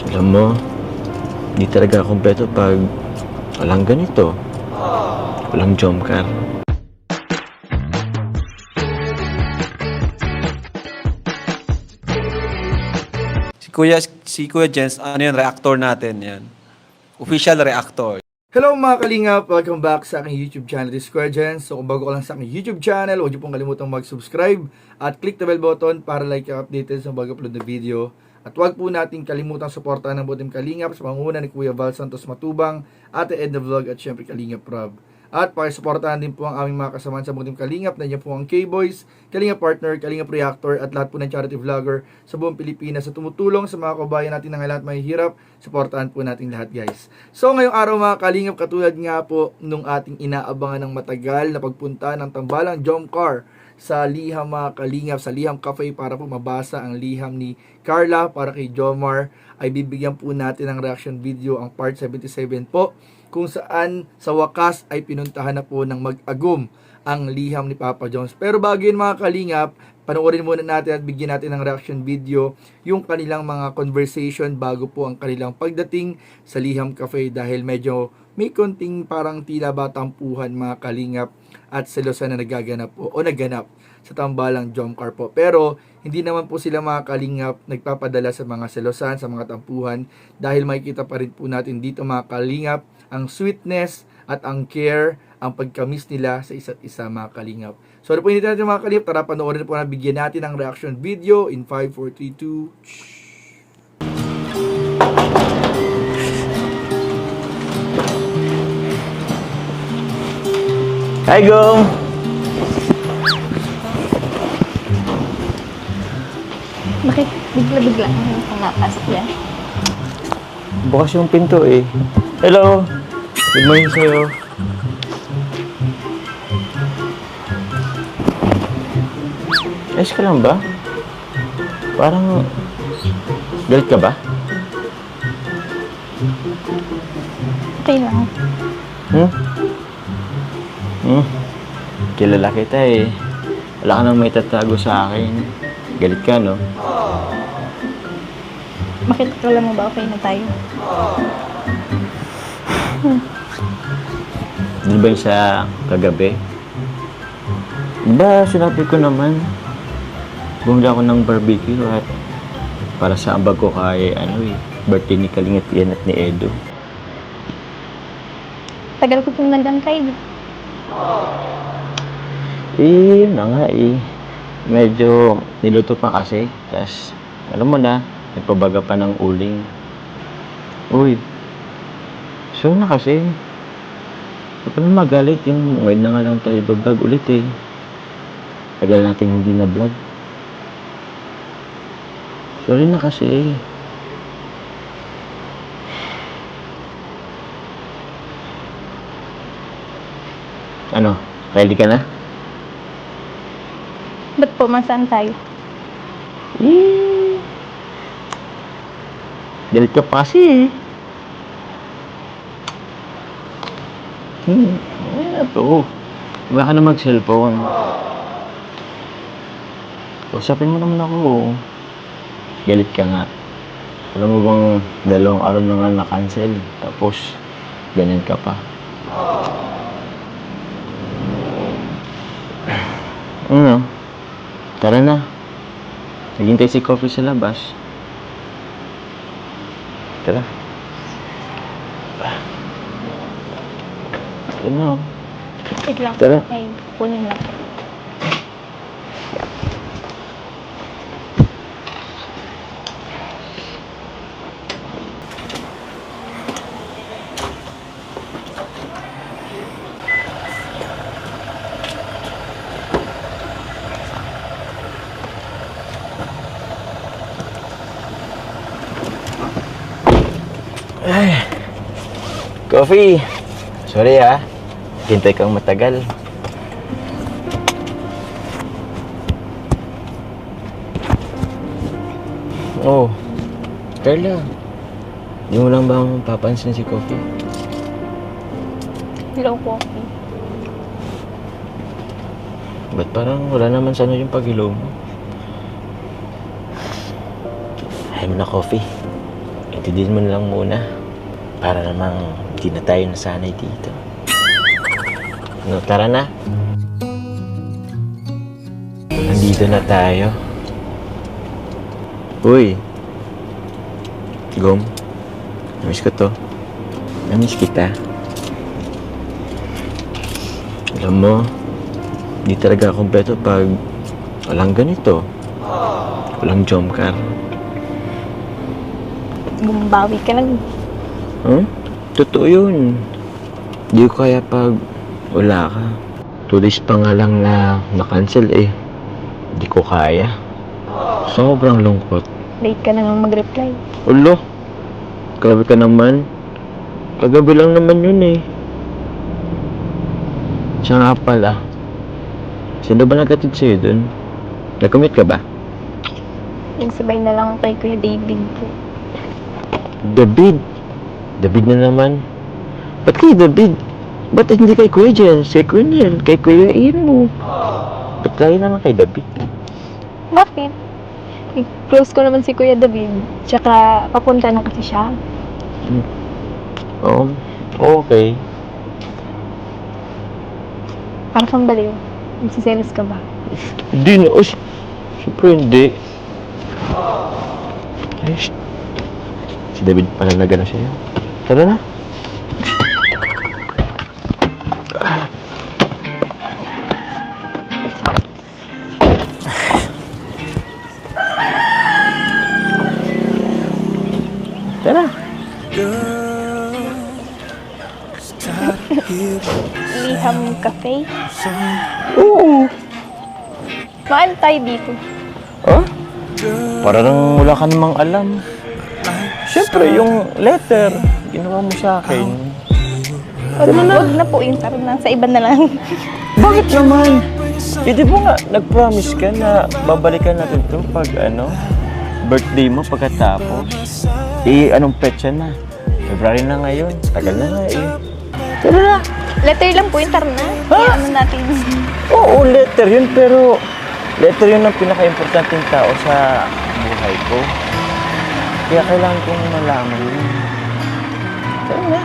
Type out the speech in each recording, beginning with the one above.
Alam mo, di talaga kompleto pag walang ganito. Walang jump car. Si Kuya Jens, ano yan, reactor natin yan. Official reactor. Hello mga kalingap! Welcome back sa aking YouTube channel, this is Kuya Jens. So kung bago ka lang sa aking YouTube channel, huwag niyo pong kalimutang mag-subscribe at click the bell button para like ka updated sa bago upload na video. At huwag po natin kalimutang suportahan ng buong Kalingap sa pangunguna ni Kuya Val Santos Matubang, Ate Edna Vlog at syempre Kalingap Rob. At pakisuportahan din po ang aming mga kasamahan sa buong Kalingap. Nandiyan po ang K-Boys, Kalingap Partner, Kalingap Reactor at lahat po ng charity vlogger sa buong Pilipinas sa tumutulong sa mga kabayan natin na lahat mahihirap. Suportahan po natin lahat guys. So ngayong araw mga Kalingap, katulad nga po nung ating inaabangan ng matagal na pagpunta ng tambalang jump car sa liham mga Kalingap, sa Liham Cafe para po mabasa ang liham ni Carla para kay Jomar, ay bibigyan po natin ng reaction video ang part 77 po, kung saan sa wakas ay pinuntahan na po ng mag-agum ang liham ni Papa Jones. Pero bago yun mga Kalingap, panoorin muna natin at bigyan natin ng reaction video yung kanilang mga conversation bago po ang kanilang pagdating sa Liham Cafe, dahil medyo may konting parang tila ba tampuhan mga Kalingap at selosan na nagaganap po o naganap sa tambalang jump car po. Pero hindi naman po sila mga Kalingap nagpapadala sa mga selosan, sa mga tampuhan, dahil makikita pa rin po natin dito mga Kalingap ang sweetness at ang care, ang pagkamis nila sa isa't isa mga Kalingap. So ano po hindi natin mga Kalingap, tara panoorin po na bigyan natin ng reaction video in 5, 4, 3, 2. Hi, Gong! Bakit bigla-bigla kang napasok yan? Bukas yung pinto eh. Hello! Good morning sa'yo. Ayos ka lang ba? Parang galit ka ba? Okay lang. Kilala kita eh. Wala ka nang may tatago sa akin. Galit ka, no? Bakit akala mo ba okay na tayo? Di ba yung sa kagabi? Diba sinabi ko naman, bumili ako ng barbecue at para sa ambag ko kay birthday ni Kalingap Ian at ni Edo. Tagal ko pong nag-antay. Yun na nga eh. Medyo niluto pa kasi. Tapos, alam mo na, nagpabaga pa ng uling. Uy, so na kasi. Huwag ka na magalit. Yung ngayon na nga lang tayo vlog ulit eh. Tagal natin hindi na vlog. Sorry na kasi. Ano? Ready ka na? Ba't po, masaan tayo? Galit ka pa kasi eh. Oo. Huwag ka na mag-cellphone. Usapin mo naman ako. Galit ka nga. Alam mo bang 2 araw na nga na-cancel. Tapos, ganyan ka pa. Ano? Tara na. Naghintay si Coffee sa labas. Tara. Ano? Wait lang. Tara. Ay, kunin lang. Coffee! Sorry ah. Hintay kang matagal. Oh, Carla. Di mo lang ba papansin si Coffee? Hello, Coffee. Ba't parang wala naman sana yung pag-hello mo? Ayaw mo na, Coffee. intindihin mo na lang muna. Para namang hindi na tayo nasanay dito. No, tara na. Nandito na tayo. Uy. Gom. Namiss ko to. Namiss kita. Alam mo, hindi talaga kompleto pag walang ganito. Walang jump car. Bumbawi ka lang. Totoo yun. Hindi ko kaya pag wala ka. 2 days pa nga lang na na-cancel eh. Hindi ko kaya. Sobrang lungkot. Late ka na nang mag-reply. Ulo, grabe ka naman. Kagabi lang naman yun eh. Siya nga pala. Sino ba nagkatid sa'yo dun? Nag-commute ka ba? Yung sabay na lang kay Kuya David po. David? David na naman. Ba't kay David? Ba't hindi kay Kuya Jens? Kay Kuya Nel? Kay Kuya Imo? Ba't tayo naman kay David? Bakit? Close ko naman si Kuya David. Tsaka papunta na kasi siya. Oo. Okay. Para kang baliw. Nagsiselos ka ba? Hindi na. Siyempre hindi. Ay, si David pala na gano'n sa'yo. Tara na. Tara. Liham Cafe? Oo. Mahal tayo dito. Oh? Parang wala ka namang alam. Siyempre, yung letter, ginawa mo sa akin. Huwag na po yung taro na. Sa iba na lang. Bakit naman? Eh, di ba nga, nag-promise ka na babalikan natin to pag birthday mo pagkatapos. Eh, anong petsa na? February na ngayon. Tagal na nga eh. Tara na. Letter lang po yung taro na. Kaya ano natin. Oo, letter yun, pero letter yun ang pinaka-importanting tao sa buhay ko. Kaya kailangan kong malaman yun. Tara na.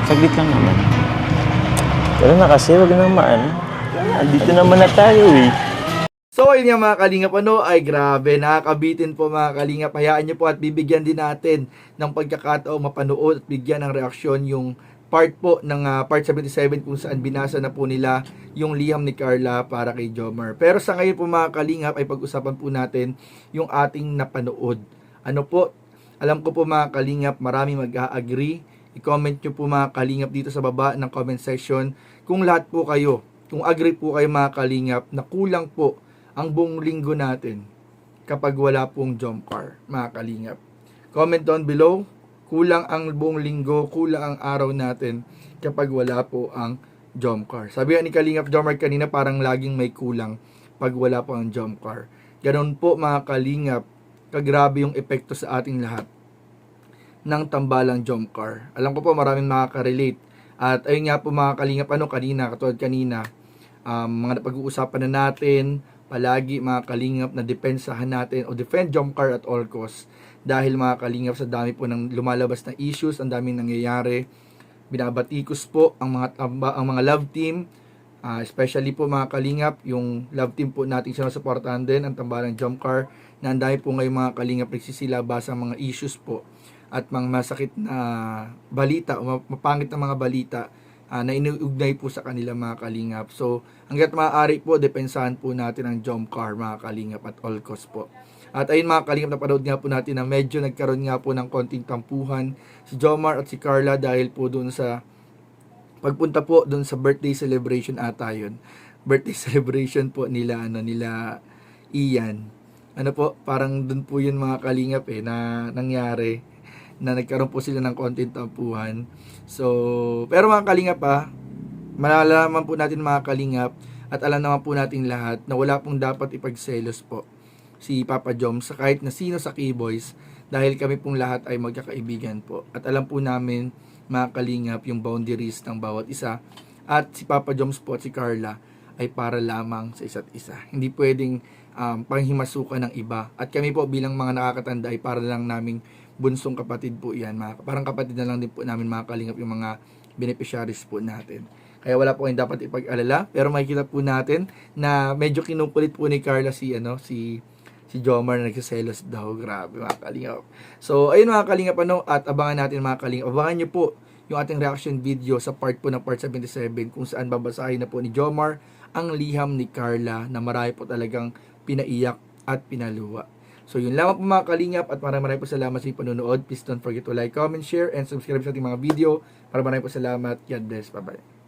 Saglit lang naman. Tara na kasi, wag na maano. Dito naman na tayo eh. So ayun nga mga kalingap, ay grabe, nakakabitin po mga kalingap. Hayaan nyo po at bibigyan din natin ng pagkakataong mapanood at bigyan ng reaksyon yung part po ng part 77 kung saan binasa na po nila yung liham ni Carla para kay Jomar. Pero sa ngayon po mga kalingap ay pag-usapan po natin yung ating napanood. Ano po, alam ko po mga kalingap, marami mag-a-agree. I-comment nyo po mga kalingap dito sa baba ng comment section kung lahat po kayo, kung agree po kayo mga kalingap na kulang po ang buong linggo natin kapag wala pong jump car, mga kalingap. Comment down below, kulang ang buong linggo, kulang ang araw natin kapag wala po ang jump car. Sabi ni Kalingap Jomar kanina, parang laging may kulang pag wala po ang jump car. Ganon po mga kalingap, kagrabe yung epekto sa ating lahat ng tambalang jump car. Alam ko po maraming makaka-relate. At ayun nga po mga kalingap, katulad kanina, mga napag-uusapan na natin, palagi mga kalingap na depensahan natin o defend jump car at all costs. Dahil mga kalingap sa dami po ng lumalabas na issues, ang daming nangyayari. Binabatikos po ang mga love team, especially po mga kalingap, yung love team po natin sinusuportahan din, ang tambalang jump car, na ang dami po ngayong mga kalingap nagsisilabas ang mga issues po at mga masakit na balita o mapangit na mga balita na inuugnay po sa kanila mga kalingap. So, hanggat maaari po, depensahan po natin ang jump car mga kalingap at all cost po. At ayun mga kalingap, napanood nga po natin na medyo nagkaroon nga po ng konting tampuhan si Jomar at si Carla dahil po doon sa pagpunta po doon sa birthday celebration ata yun. Birthday celebration po nila Ian. Parang doon po yun mga kalingap na nangyari, na nagkaroon po sila ng konting tampuhan. So, pero mga kalingap malalaman po natin mga kalingap at alam naman po natin lahat na wala pong dapat ipagselos po si Papa Jom sa kahit na sino sa K-Boys dahil kami pong lahat ay magkakaibigan po. At alam po namin mga kalingap yung boundaries ng bawat isa. At si Papa Joms po at si Carla ay para lamang sa isa't isa. Hindi pwedeng panghimasukan ng iba. At kami po bilang mga nakakatanda ay para lang naming bunsong kapatid po yan. Parang kapatid na lang din po namin mga kalingap yung mga beneficiaries po natin. Kaya wala po kayong dapat ipag-alala. Pero makikita po natin na medyo kinukulit po ni Carla si Jomar na nagsiselos daw. Grabe mga kalingap. So, ayun mga kalingap at abangan natin mga kalingap. Abangan nyo po yung ating reaction video sa part 77 kung saan babasahin na po ni Jomar ang liham ni Carla na marami po talagang pinaiyak at pinaluwa. So, yun lamang po mga kalingap at maraming po salamat sa inyong panonood. Please don't forget to like, comment, share, and subscribe sa ating mga video. Maraming po salamat. God bless. Bye-bye.